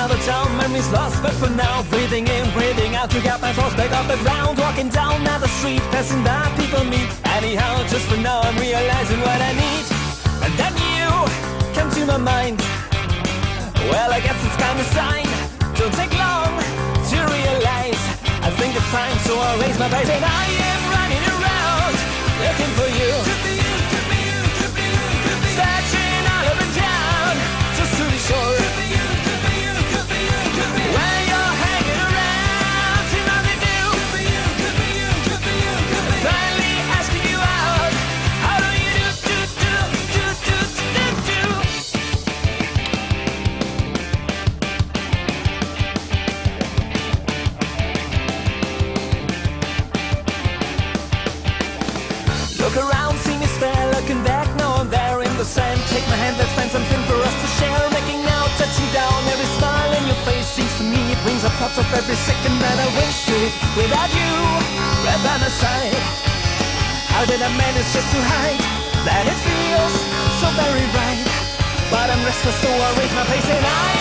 another town, memories lost, but for now, breathing in, breathing out to get my thoughts back off the ground. Walking down another street, passing by people meet. Anyhow, just for now, I'm realizing what I need. And then you come to my mind. Well, I guess it's kind of sign. Don't take long to realize. I think it's time, so I'll raise my voice. And I am running around, looking for you. Could be you, could be you, could be you, could be you. Searching all over town, just to be sure. Could be you, could be you, could be you, could be you. When you're hanging around, see nothing new. Could be you, could be you, could be you, could be you. Finally asking you out. How do you do? Look around, see me stare, looking back, now I'm there in the sand. Take my hand, let's find something for us to share. Making out, touching down, every smile in your face seems to me. It brings up thoughts of every second that I waste to it. Without you, right by my side, how did I manage just to hide that it feels so very right? But I'm restless, so I raise my pace and I